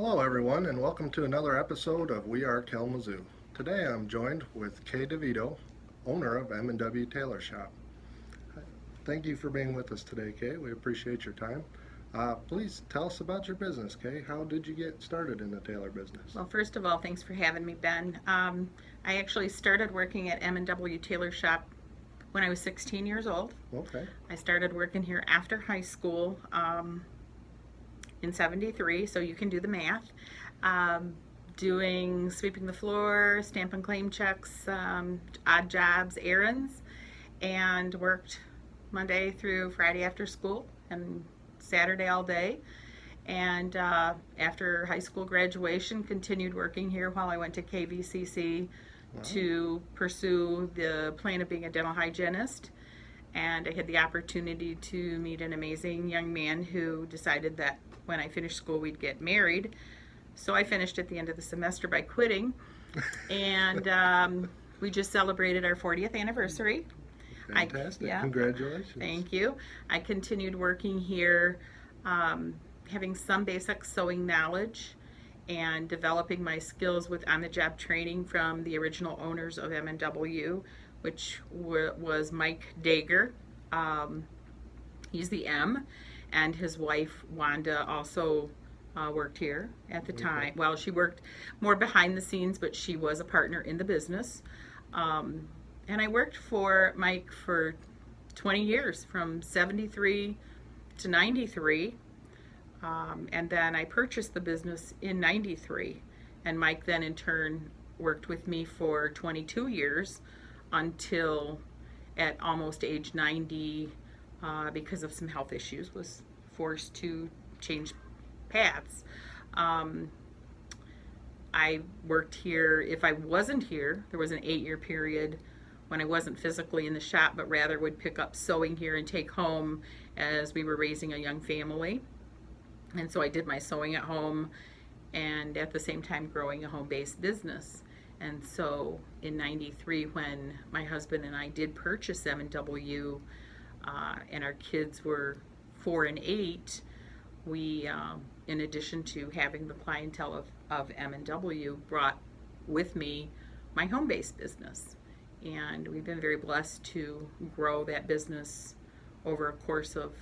Hello, everyone, and welcome to another episode of We Are Kalamazoo. Today I'm joined with Kay DeVito, owner of M&W Tailor Shop. Thank you for being with us today, Kay. We appreciate your time. Please tell us about your business, Kay. How did you get started in the tailor business? Well, first of all, thanks for having me, Ben. I actually started working at M&W Tailor Shop when I was 16 years old. Okay. I started working here after high school in 73, so you can do the math. Doing sweeping the floor, stamp and claim checks, odd jobs, errands, and worked Monday through Friday after school and Saturday all day. And after high school graduation, continued working here while I went to KVCC to pursue the plan of being a dental hygienist. And I had the opportunity to meet an amazing young man who decided that when I finished school we'd get married. So I finished at the end of the semester by quitting. And we just celebrated our 40th anniversary. Fantastic. Yeah, Congratulations. thank you. I continued working here, having some basic sewing knowledge and developing my skills with on-the-job training from the original owners of M&W, which was Mike Dager. He's the M, and his wife Wanda also worked here at the time. Well, she worked more behind the scenes, but she was a partner in the business. And I worked for Mike for 20 years, from 73 to 93. And then I purchased the business in 93. And Mike then in turn worked with me for 22 years until at almost age 90, because of some health issues, was forced to change paths. I worked here. If I wasn't here, there was an 8-year period when I wasn't physically in the shop, but rather would pick up sewing here and take home as we were raising a young family. And so I did my sewing at home and at the same time growing a home-based business. And so in 93, when my husband and I did purchase M&W, and our kids were 4 and 8, we, in addition to having the clientele of M&W, brought with me my home-based business. And we've been very blessed to grow that business over a course of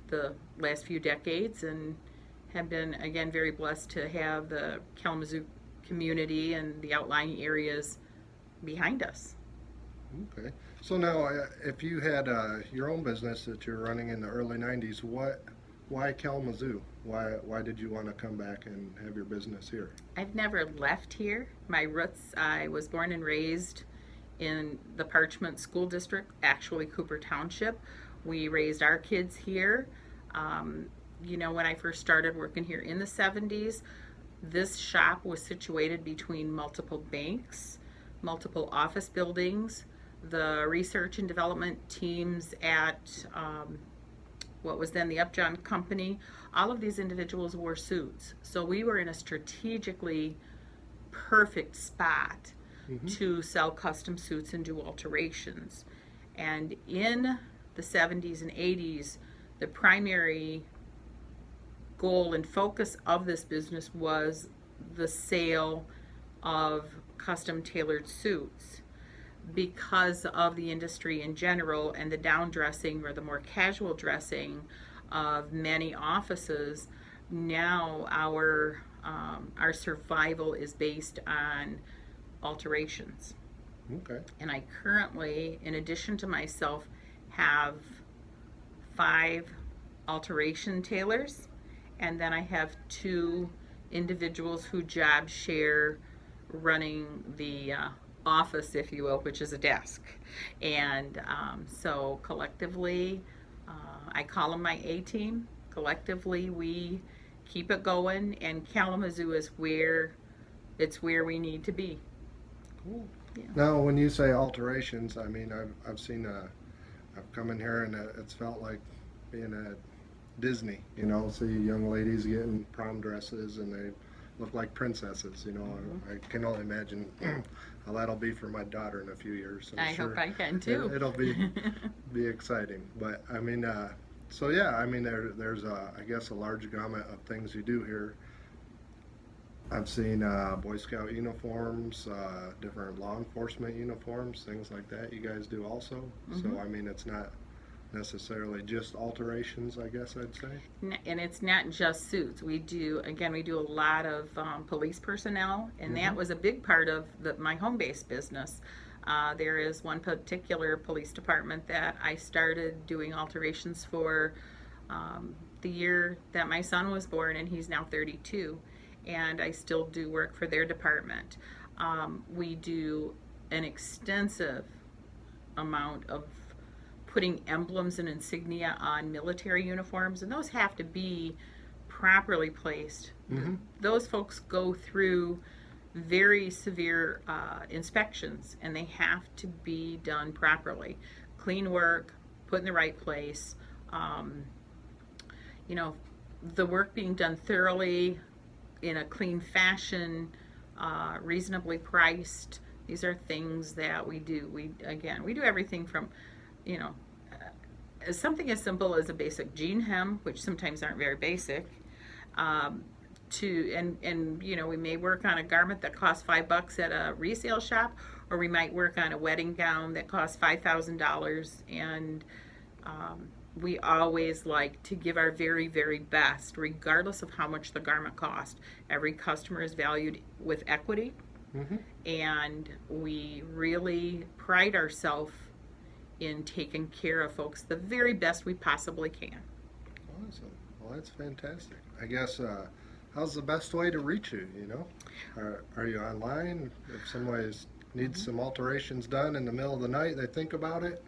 the last few decades, and have been, again, very blessed to have the Kalamazoo community and the outlying areas behind us. Okay. So now, if you had your own business that you're running in the early 90s, why Kalamazoo? Why did you want to come back and have your business here? I've never left here. My roots, I was born and raised in the Parchment School District, actually Cooper Township. We raised our kids here. When I first started working here in the 70s, this shop was situated between multiple banks, multiple office buildings. The research and development teams at what was then the Upjohn Company, all of these individuals wore suits. So we were in a strategically perfect spot to sell custom suits and do alterations. And in the 70s and 80s, the primary goal and focus of this business was the sale of custom tailored suits. Because of the industry in general and the down dressing or the more casual dressing of many offices, now our survival is based on alterations. Okay. And I currently, in addition to myself, have 5 alteration tailors, and then I have 2 individuals who job share running the office, if you will, which is a desk. And so collectively, I call them my A-team. Collectively, we keep it going, and Kalamazoo is where we need to be. Cool. Yeah. Now, when you say alterations, I mean, I've seen, I've come in here and it's felt like being at Disney, see young ladies getting prom dresses and they look like princesses, I can only imagine how that'll be for my daughter in a few years. So I hope I can too. It'll be exciting. But I mean, so yeah, I mean, there's I guess a large gamut of things you do here. I've seen Boy Scout uniforms, different law enforcement uniforms, things like that. You guys do also. Mm-hmm. So I mean, it's not necessarily just alterations, I guess I'd say. And it's not just suits. We do a lot of police personnel, and that Mm-hmm. was a big part of my home based business. There is one particular police department that I started doing alterations for the year that my son was born, and he's now 32, and I still do work for their department. We do an extensive amount of putting emblems and insignia on military uniforms, and those have to be properly placed. Mm-hmm. Those folks go through very severe inspections, and they have to be done properly. Clean work, put in the right place. Um, you know, the work being done thoroughly in a clean fashion, reasonably priced. These are things that we do. We do everything from, you know, something as simple as a basic jean hem, which sometimes aren't very basic, to and you know, we may work on a garment that costs $5 at a resale shop, or we might work on a wedding gown that costs $5,000, and we always like to give our very, very best, regardless of how much the garment cost. Every customer is valued with equity, Mm-hmm. and we really pride ourselves in taking care of folks the very best we possibly can. Awesome. Well, that's fantastic. I guess, how's the best way to reach you, you know? Are you online? If somebody needs some alterations done in the middle of the night, they think about it.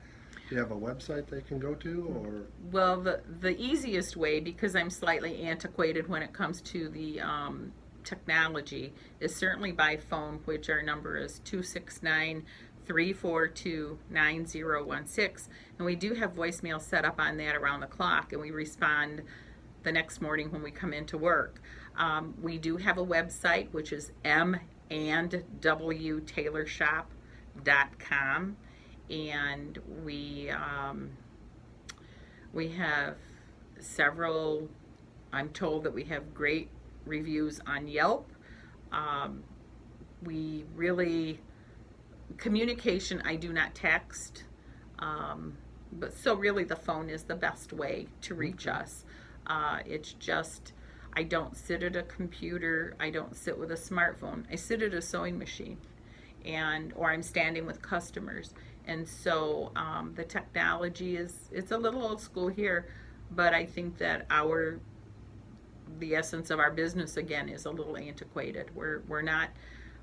Do you have a website they can go to, or? Well, the easiest way, because I'm slightly antiquated when it comes to the technology, is certainly by phone, which our number is 269-342-9016. And we do have voicemail set up on that around the clock, and we respond the next morning when we come into work. We do have a website, which is mandwtailorshop.com, and we have several. I'm told that we have great reviews on Yelp. We really communication. I do not text, but so really the phone is the best way to reach us. It's just I don't sit at a computer. I don't sit with a smartphone. I sit at a sewing machine, or I'm standing with customers. And so the technology it's a little old school here, but I think that the essence of our business again is a little antiquated. We're not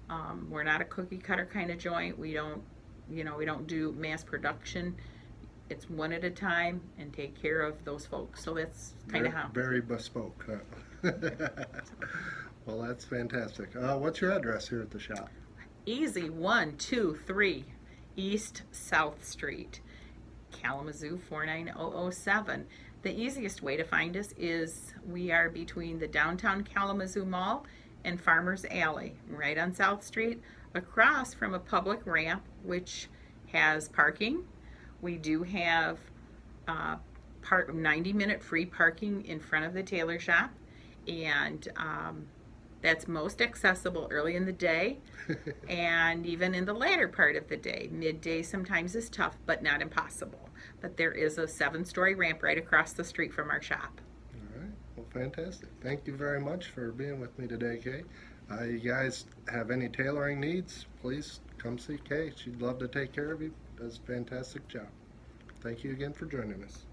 a cookie cutter kind of joint. We don't do mass production. It's one at a time and take care of those folks. So that's kind of how. Very bespoke. Huh? Well, that's fantastic. What's your address here at the shop? Easy, 123 East South Street, Kalamazoo 49007. The easiest way to find us is we are between the downtown Kalamazoo Mall and Farmers Alley, right on South Street, across from a public ramp which has parking. We do have 90-minute free parking in front of the tailor shop, and that's most accessible early in the day and even in the later part of the day. Midday sometimes is tough, but not impossible. But there is a 7-story ramp right across the street from our shop. All right. Well, fantastic. Thank you very much for being with me today, Kay. You guys have any tailoring needs, please come see Kay. She'd love to take care of you. Does a fantastic job. Thank you again for joining us.